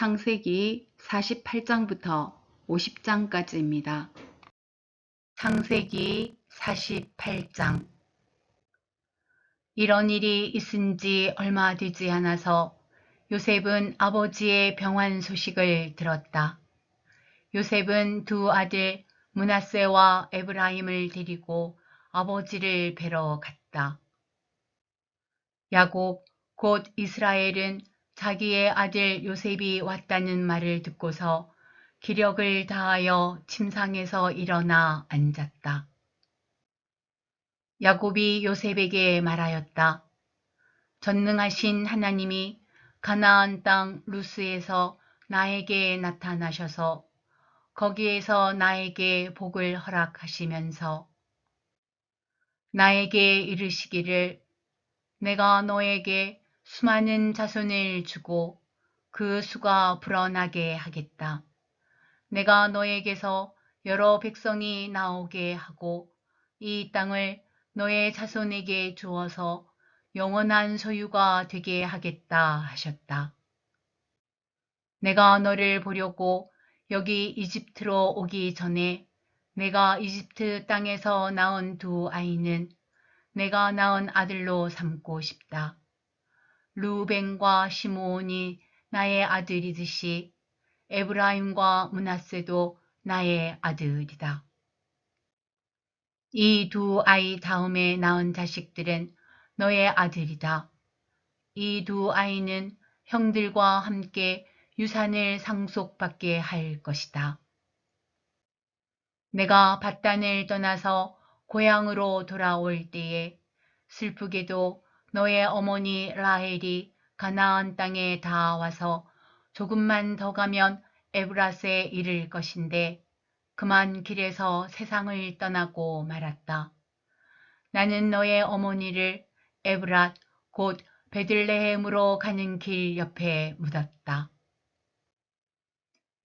창세기 48장부터 50장까지입니다. 창세기 48장. 이런 일이 있은 지 얼마 되지 않아서 요셉은 아버지의 병환 소식을 들었다. 요셉은 두 아들 므낫세와 에브라임을 데리고 아버지를 뵈러 갔다. 야곱 곧 이스라엘은 자기의 아들 요셉이 왔다는 말을 듣고서 기력을 다하여 침상에서 일어나 앉았다. 야곱이 요셉에게 말하였다. 전능하신 하나님이 가나안 땅 루스에서 나에게 나타나셔서 거기에서 나에게 복을 허락하시면서 나에게 이르시기를 내가 너에게 수많은 자손을 주고 그 수가 불어나게 하겠다. 내가 너에게서 여러 백성이 나오게 하고 이 땅을 너의 자손에게 주어서 영원한 소유가 되게 하겠다 하셨다. 내가 너를 보려고 여기 이집트로 오기 전에 내가 이집트 땅에서 낳은 두 아이는 내가 낳은 아들로 삼고 싶다. 르우벤과 시므온이 나의 아들이듯이 에브라임과 므낫세도 나의 아들이다. 이 두 아이 다음에 낳은 자식들은 너의 아들이다. 이 두 아이는 형들과 함께 유산을 상속받게 할 것이다. 내가 밧단을 떠나서 고향으로 돌아올 때에 슬프게도 너의 어머니 라헬이 가나안 땅에 닿아와서 조금만 더 가면 에브랏에 이를 것인데 그만 길에서 세상을 떠나고 말았다. 나는 너의 어머니를 에브랏 곧 베들레헴으로 가는 길 옆에 묻었다.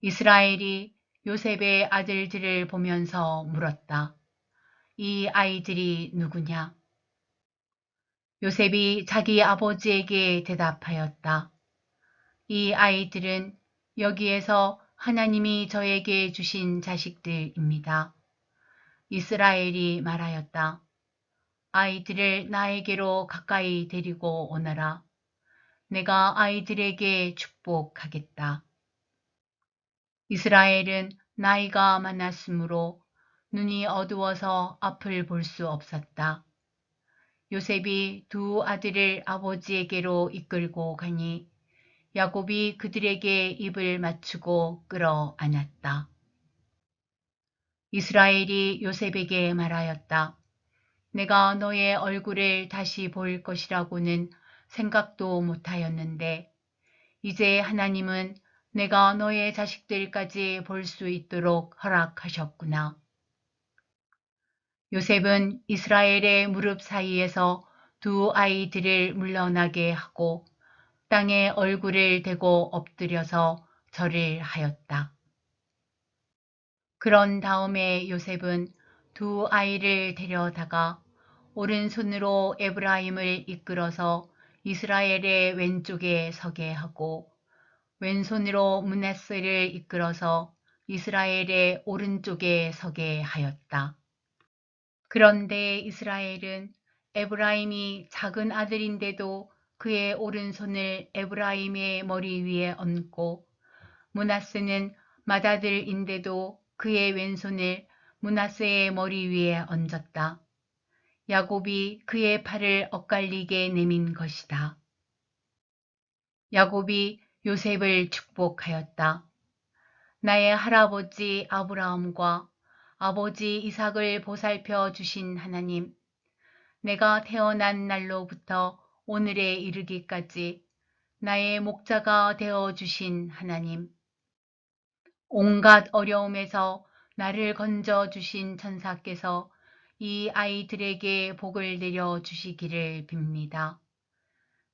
이스라엘이 요셉의 아들들을 보면서 물었다. 이 아이들이 누구냐? 요셉이 자기 아버지에게 대답하였다. 이 아이들은 여기에서 하나님이 저에게 주신 자식들입니다. 이스라엘이 말하였다. 아이들을 나에게로 가까이 데리고 오너라. 내가 아이들에게 축복하겠다. 이스라엘은 나이가 많았으므로 눈이 어두워서 앞을 볼 수 없었다. 요셉이 두 아들을 아버지에게로 이끌고 가니 야곱이 그들에게 입을 맞추고 끌어안았다. 이스라엘이 요셉에게 말하였다. 내가 너의 얼굴을 다시 볼 것이라고는 생각도 못하였는데 이제 하나님은 내가 너의 자식들까지 볼 수 있도록 허락하셨구나. 요셉은 이스라엘의 무릎 사이에서 두 아이들을 물러나게 하고 땅에 얼굴을 대고 엎드려서 절을 하였다. 그런 다음에 요셉은 두 아이를 데려다가 오른손으로 에브라임을 이끌어서 이스라엘의 왼쪽에 서게 하고 왼손으로 므낫세를 이끌어서 이스라엘의 오른쪽에 서게 하였다. 그런데 이스라엘은 에브라임이 작은 아들인데도 그의 오른손을 에브라임의 머리 위에 얹고 므낫세는 맏아들인데도 그의 왼손을 므낫세의 머리 위에 얹었다. 야곱이 그의 팔을 엇갈리게 내민 것이다. 야곱이 요셉을 축복하였다. 나의 할아버지 아브라함과 아버지 이삭을 보살펴 주신 하나님, 내가 태어난 날로부터 오늘에 이르기까지 나의 목자가 되어 주신 하나님, 온갖 어려움에서 나를 건져 주신 천사께서 이 아이들에게 복을 내려 주시기를 빕니다.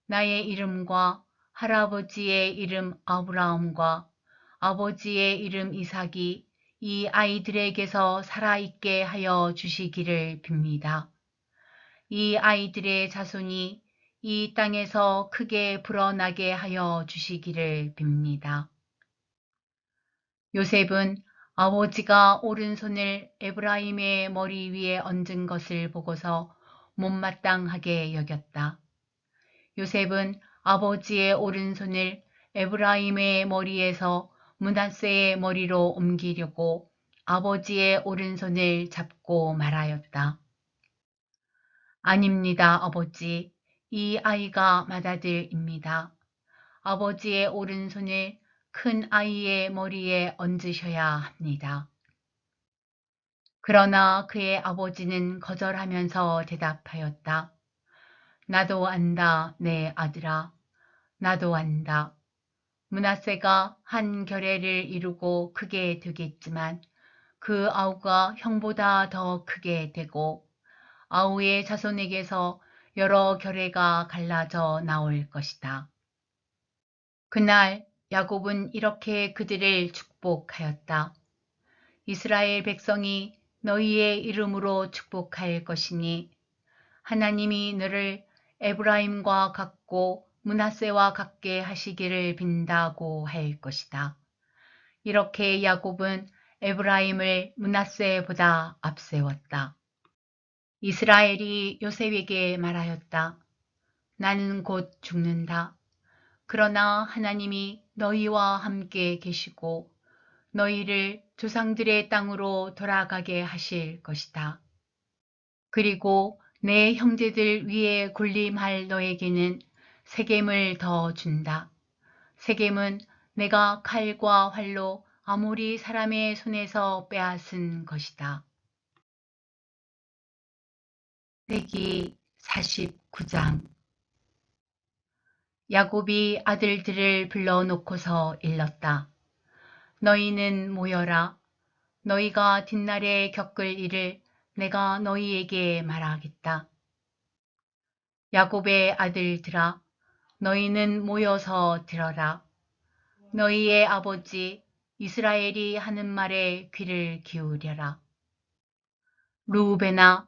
나의 이름과 할아버지의 이름 아브라함과 아버지의 이름 이삭이 이 아이들에게서 살아있게 하여 주시기를 빕니다. 이 아이들의 자손이 이 땅에서 크게 불어나게 하여 주시기를 빕니다. 요셉은 아버지가 오른손을 에브라임의 머리 위에 얹은 것을 보고서 못마땅하게 여겼다. 요셉은 아버지의 오른손을 에브라임의 머리에서 므낫세의 머리로 옮기려고 아버지의 오른손을 잡고 말하였다. 아닙니다, 아버지. 이 아이가 맏아들입니다. 아버지의 오른손을 큰 아이의 머리에 얹으셔야 합니다. 그러나 그의 아버지는 거절하면서 대답하였다. 나도 안다, 내 아들아. 나도 안다. 므낫세가 한 결례를 이루고 크게 되겠지만 그 아우가 형보다 더 크게 되고 아우의 자손에게서 여러 결례가 갈라져 나올 것이다. 그날 야곱은 이렇게 그들을 축복하였다. 이스라엘 백성이 너희의 이름으로 축복할 것이니 하나님이 너를 에브라임과 같고 므낫세와 같게 하시기를 빈다고 할 것이다. 이렇게 야곱은 에브라임을 므낫세보다 앞세웠다. 이스라엘이 요셉에게 말하였다. 나는 곧 죽는다. 그러나 하나님이 너희와 함께 계시고 너희를 조상들의 땅으로 돌아가게 하실 것이다. 그리고 내 형제들 위에 군림할 너에게는 세겜을 더 준다. 세겜은 내가 칼과 활로 아모리 사람의 손에서 빼앗은 것이다. 레기 49장. 야곱이 아들들을 불러놓고서 일렀다. 너희는 모여라. 너희가 뒷날에 겪을 일을 내가 너희에게 말하겠다. 야곱의 아들들아, 너희는 모여서 들어라. 너희의 아버지 이스라엘이 하는 말에 귀를 기울여라. 루벤아,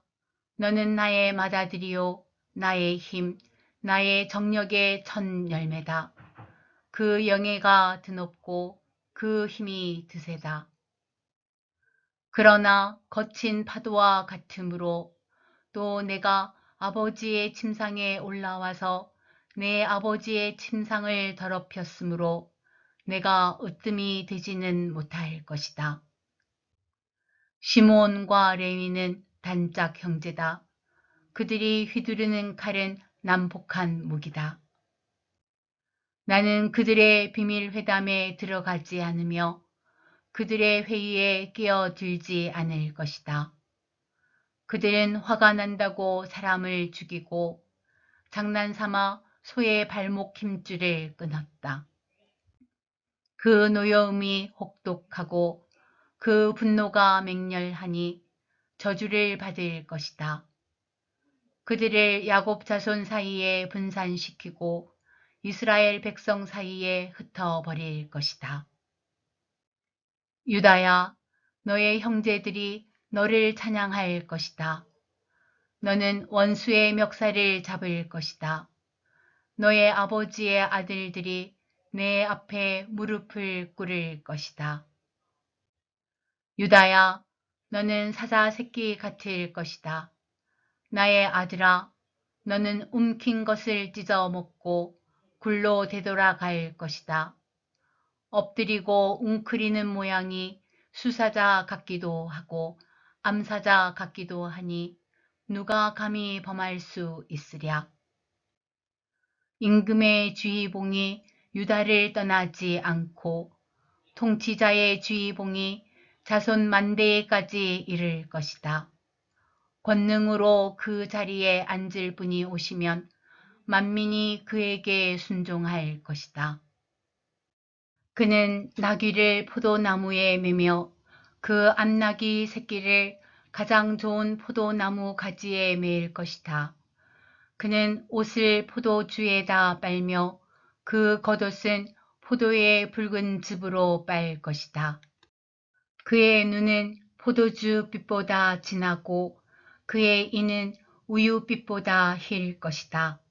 너는 나의 맏아들이요, 나의 힘, 나의 정력의 첫 열매다. 그 영예가 드높고 그 힘이 드세다. 그러나 거친 파도와 같으므로 또 내가 아버지의 침상에 올라와서 내 아버지의 침상을 더럽혔으므로 내가 으뜸이 되지는 못할 것이다. 시므온과 레위는 단짝 형제다. 그들이 휘두르는 칼은 난폭한 무기다. 나는 그들의 비밀 회담에 들어가지 않으며 그들의 회의에 끼어들지 않을 것이다. 그들은 화가 난다고 사람을 죽이고 장난삼아 소의 발목 힘줄을 끊었다. 그 노여움이 혹독하고 그 분노가 맹렬하니 저주를 받을 것이다. 그들을 야곱 자손 사이에 분산시키고 이스라엘 백성 사이에 흩어버릴 것이다. 유다야, 너의 형제들이 너를 찬양할 것이다. 너는 원수의 멱살을 잡을 것이다. 너의 아버지의 아들들이 내 앞에 무릎을 꿇을 것이다. 유다야, 너는 사자 새끼 같을 것이다. 나의 아들아, 너는 움킨 것을 찢어 먹고 굴로 되돌아갈 것이다. 엎드리고 웅크리는 모양이 수사자 같기도 하고 암사자 같기도 하니 누가 감히 범할 수 있으랴. 임금의 주의봉이 유다를 떠나지 않고 통치자의 주의봉이 자손 만대에까지 이를 것이다. 권능으로 그 자리에 앉을 분이 오시면 만민이 그에게 순종할 것이다. 그는 나귀를 포도나무에 매며 그 암나귀 새끼를 가장 좋은 포도나무 가지에 매일 것이다. 그는 옷을 포도주에다 빨며 그 겉옷은 포도의 붉은 즙으로 빨 것이다. 그의 눈은 포도주 빛보다 진하고 그의 이는 우유빛보다 힐 것이다.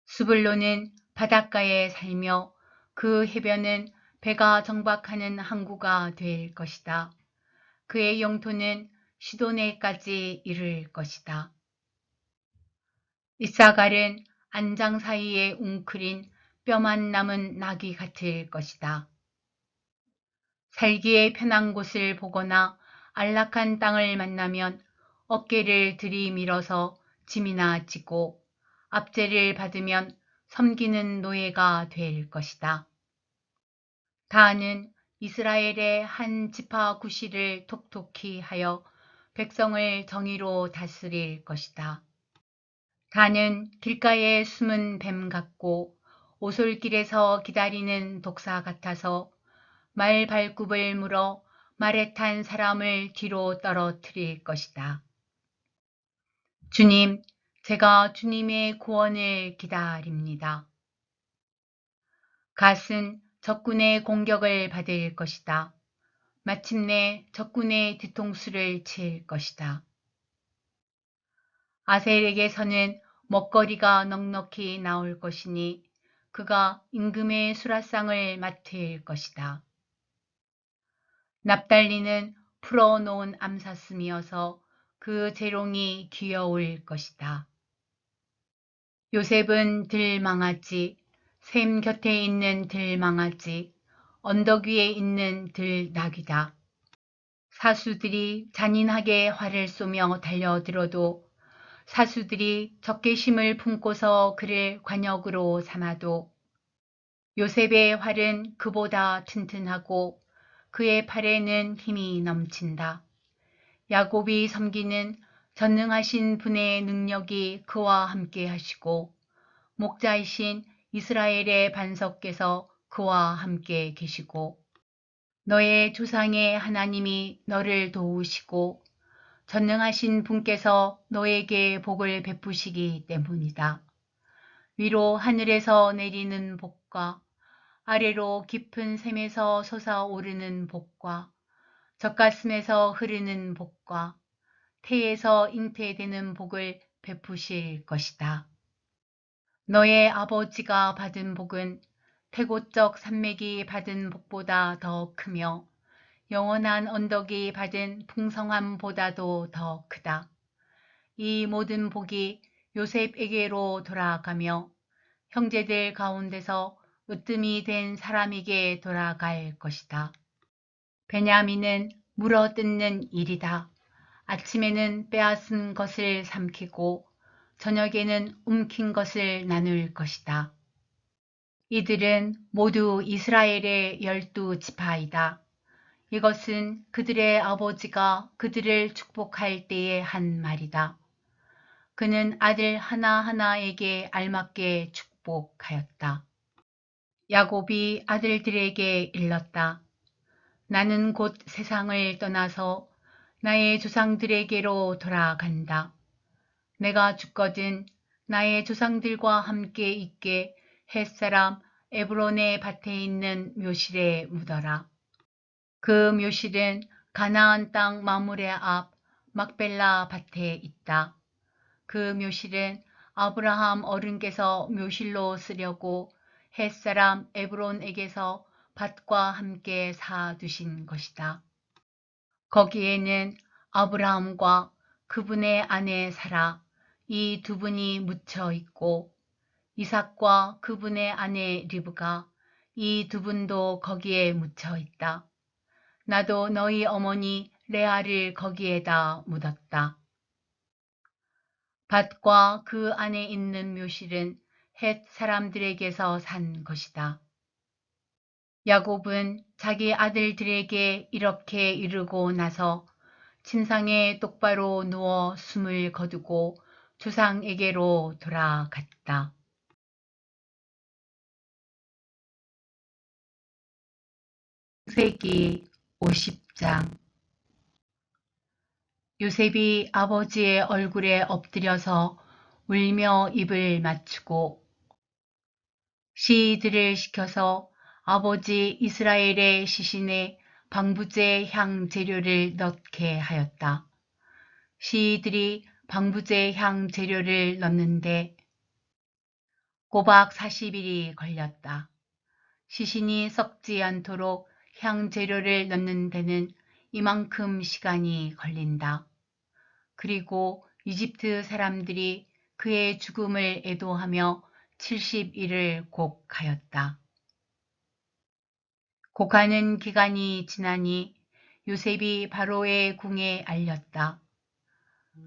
수블론은 바닷가에 살며 그 해변은 배가 정박하는 항구가 될 것이다. 그의 영토는 시도네까지 이를 것이다. 이사갈은 안장 사이에 웅크린 뼈만 남은 나귀 같을 것이다. 살기에 편한 곳을 보거나 안락한 땅을 만나면 어깨를 들이밀어서 짐이나 지고 압제를 받으면 섬기는 노예가 될 것이다. 다는 이스라엘의 한 지파 구시를 톡톡히 하여 백성을 정의로 다스릴 것이다. 다는 길가에 숨은 뱀 같고 오솔길에서 기다리는 독사 같아서 말 발굽을 물어 말에 탄 사람을 뒤로 떨어뜨릴 것이다. 주님, 제가 주님의 구원을 기다립니다. 갓은 적군의 공격을 받을 것이다. 마침내 적군의 뒤통수를 칠 것이다. 아셀에게서는 먹거리가 넉넉히 나올 것이니 그가 임금의 수라상을 맡을 것이다. 납달리는 풀어놓은 암사슴이어서 그 재롱이 귀여울 것이다. 요셉은 들망아지, 샘 곁에 있는 들망아지, 언덕 위에 있는 들나귀다. 사수들이 잔인하게 활을 쏘며 달려들어도 사수들이 적개심을 품고서 그를 관역으로 삼아도 요셉의 활은 그보다 튼튼하고 그의 팔에는 힘이 넘친다. 야곱이 섬기는 전능하신 분의 능력이 그와 함께 하시고 목자이신 이스라엘의 반석께서 그와 함께 계시고 너의 조상의 하나님이 너를 도우시고 전능하신 분께서 너에게 복을 베푸시기 때문이다. 위로 하늘에서 내리는 복과 아래로 깊은 샘에서 솟아오르는 복과 젖가슴에서 흐르는 복과 태에서 잉태되는 복을 베푸실 것이다. 너의 아버지가 받은 복은 태고적 산맥이 받은 복보다 더 크며 영원한 언덕이 받은 풍성함보다도 더 크다. 이 모든 복이 요셉에게로 돌아가며 형제들 가운데서 으뜸이 된 사람에게 돌아갈 것이다. 베냐민은 물어뜯는 일이다. 아침에는 빼앗은 것을 삼키고 저녁에는 움킨 것을 나눌 것이다. 이들은 모두 이스라엘의 12지파이다. 이것은 그들의 아버지가 그들을 축복할 때에 한 말이다. 그는 아들 하나하나에게 알맞게 축복하였다. 야곱이 아들들에게 일렀다. 나는 곧 세상을 떠나서 나의 조상들에게로 돌아간다. 내가 죽거든 나의 조상들과 함께 있게 햇사람 에브론의 밭에 있는 묘실에 묻어라. 그 묘실은 가나안 땅 마므레 앞 막벨라 밭에 있다. 그 묘실은 아브라함 어른께서 묘실로 쓰려고 햇사람 에브론에게서 밭과 함께 사두신 것이다. 거기에는 아브라함과 그분의 아내 사라 이 두 분이 묻혀 있고 이삭과 그분의 아내 리브가 이 두 분도 거기에 묻혀 있다. 나도 너희 어머니 레아를 거기에다 묻었다. 밭과 그 안에 있는 묘실은 헷 사람들에게서 산 것이다. 야곱은 자기 아들들에게 이렇게 이르고 나서 침상에 똑바로 누워 숨을 거두고 조상에게로 돌아갔다. 창세기 50장. 요셉이 아버지의 얼굴에 엎드려서 울며 입을 맞추고 시들을 시켜서 아버지 이스라엘의 시신에 방부제 향 재료를 넣게 하였다. 시들이 방부제 향 재료를 넣는데 꼬박 40일이 걸렸다. 시신이 썩지 않도록 향재료를 넣는 데는 이만큼 시간이 걸린다. 그리고 이집트 사람들이 그의 죽음을 애도하며 70일을 곡하였다. 곡하는 기간이 지나니 요셉이 바로의 궁에 알렸다.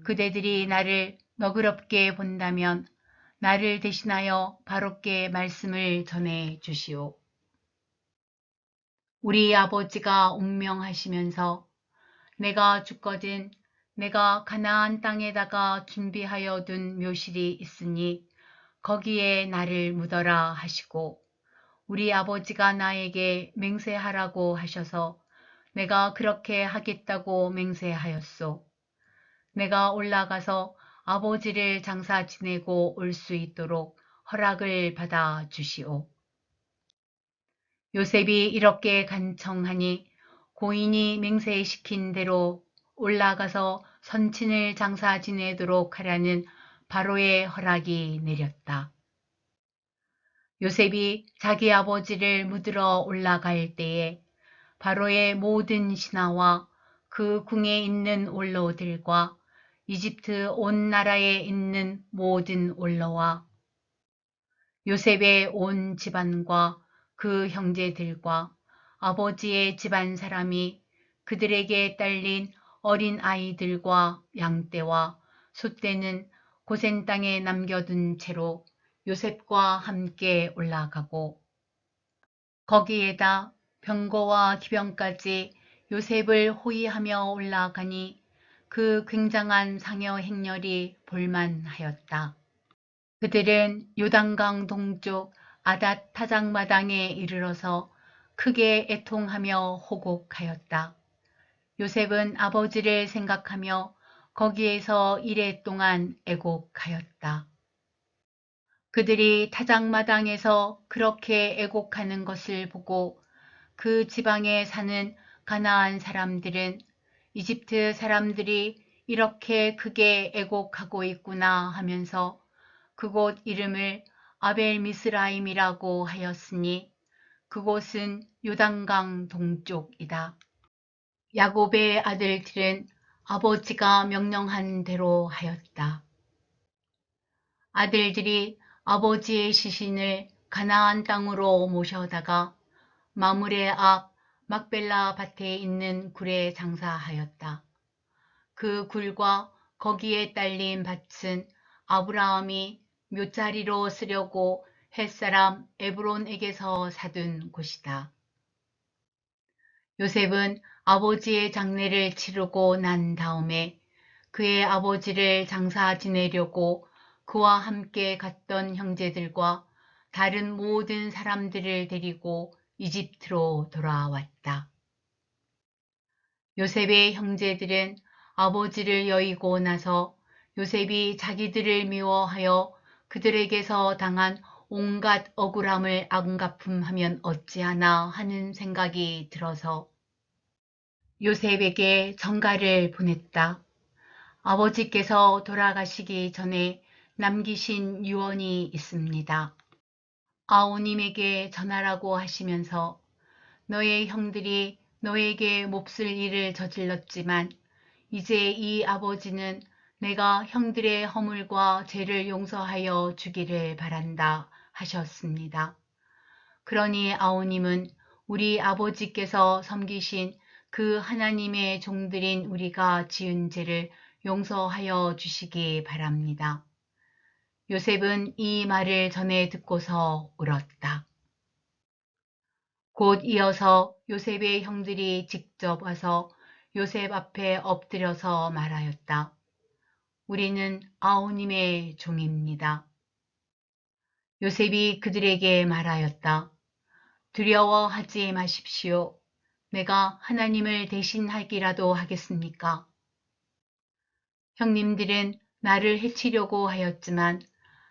그대들이 나를 너그럽게 본다면 나를 대신하여 바로께 말씀을 전해 주시오. 우리 아버지가 운명하시면서 내가 죽거든 내가 가나안 땅에다가 준비하여 둔 묘실이 있으니 거기에 나를 묻어라 하시고 우리 아버지가 나에게 맹세하라고 하셔서 내가 그렇게 하겠다고 맹세하였소. 내가 올라가서 아버지를 장사 지내고 올 수 있도록 허락을 받아 주시오. 요셉이 이렇게 간청하니 고인이 맹세시킨 대로 올라가서 선친을 장사 지내도록 하라는 바로의 허락이 내렸다. 요셉이 자기 아버지를 묻으러 올라갈 때에 바로의 모든 신하와 그 궁에 있는 원로들과 이집트 온 나라에 있는 모든 원로와 요셉의 온 집안과 그 형제들과 아버지의 집안 사람이 그들에게 딸린 어린 아이들과 양떼와 소떼는 고센 땅에 남겨둔 채로 요셉과 함께 올라가고 거기에다 병거와 기병까지 요셉을 호위하며 올라가니 그 굉장한 상여 행렬이 볼만하였다. 그들은 요단강 동쪽 아닷 타작마당에 이르러서 크게 애통하며 호곡하였다. 요셉은 아버지를 생각하며 거기에서 이레 동안 애곡하였다. 그들이 타작마당에서 그렇게 애곡하는 것을 보고 그 지방에 사는 가나안 사람들은 이집트 사람들이 이렇게 크게 애곡하고 있구나 하면서 그곳 이름을 아벨 미스라임이라고 하였으니 그곳은 요단강 동쪽이다. 야곱의 아들들은 아버지가 명령한 대로 하였다. 아들들이 아버지의 시신을 가나안 땅으로 모셔다가 마므레 앞 막벨라 밭에 있는 굴에 장사하였다. 그 굴과 거기에 딸린 밭은 아브라함이 묘자리로 쓰려고 햇사람 에브론에게서 사둔 곳이다. 요셉은 아버지의 장례를 치르고 난 다음에 그의 아버지를 장사 지내려고 그와 함께 갔던 형제들과 다른 모든 사람들을 데리고 이집트로 돌아왔다. 요셉의 형제들은 아버지를 여의고 나서 요셉이 자기들을 미워하여 그들에게서 당한 온갖 억울함을 안갚음하면 어찌하나 하는 생각이 들어서 요셉에게 전가를 보냈다. 아버지께서 돌아가시기 전에 남기신 유언이 있습니다. 아우님에게 전하라고 하시면서 너의 형들이 너에게 몹쓸 일을 저질렀지만 이제 이 아버지는 내가 형들의 허물과 죄를 용서하여 주기를 바란다 하셨습니다. 그러니 아우님은 우리 아버지께서 섬기신 그 하나님의 종들인 우리가 지은 죄를 용서하여 주시기 바랍니다. 요셉은 이 말을 전해 듣고서 울었다. 곧 이어서 요셉의 형들이 직접 와서 요셉 앞에 엎드려서 말하였다. 우리는 아우님의 종입니다. 요셉이 그들에게 말하였다. 두려워하지 마십시오. 내가 하나님을 대신하기라도 하겠습니까? 형님들은 나를 해치려고 하였지만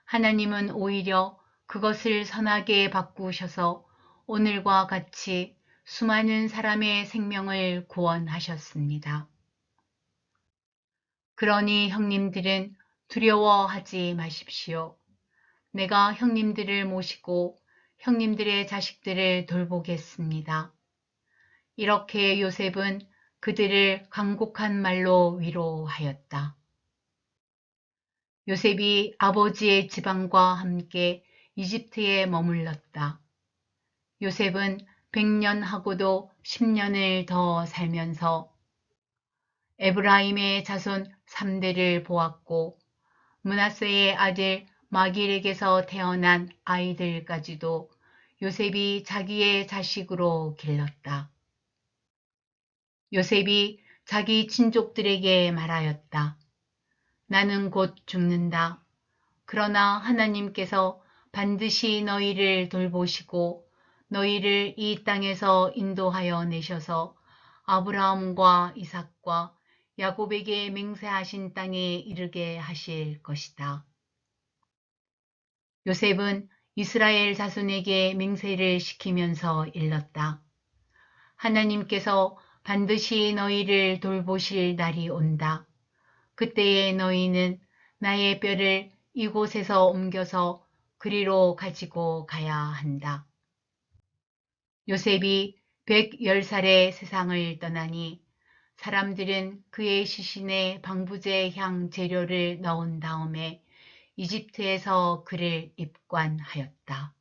하나님은 오히려 그것을 선하게 바꾸셔서 오늘과 같이 수많은 사람의 생명을 구원하셨습니다. 그러니 형님들은 두려워하지 마십시오. 내가 형님들을 모시고 형님들의 자식들을 돌보겠습니다. 이렇게 요셉은 그들을 간곡한 말로 위로하였다. 요셉이 아버지의 지방과 함께 이집트에 머물렀다. 요셉은 100년하고도 10년을 더 살면서 에브라임의 자손 3대를 보았고 므낫세의 아들 마길에게서 태어난 아이들까지도 요셉이 자기의 자식으로 길렀다. 요셉이 자기 친족들에게 말하였다. 나는 곧 죽는다. 그러나 하나님께서 반드시 너희를 돌보시고 너희를 이 땅에서 인도하여 내셔서 아브라함과 이삭과 야곱에게 맹세하신 땅에 이르게 하실 것이다. 요셉은 이스라엘 자손에게 맹세를 시키면서 일렀다. 하나님께서 반드시 너희를 돌보실 날이 온다. 그때에 너희는 나의 뼈를 이곳에서 옮겨서 그리로 가지고 가야 한다. 요셉이 110살에 세상을 떠나니 사람들은 그의 시신에 방부제 향 재료를 넣은 다음에 이집트에서 그를 입관하였다.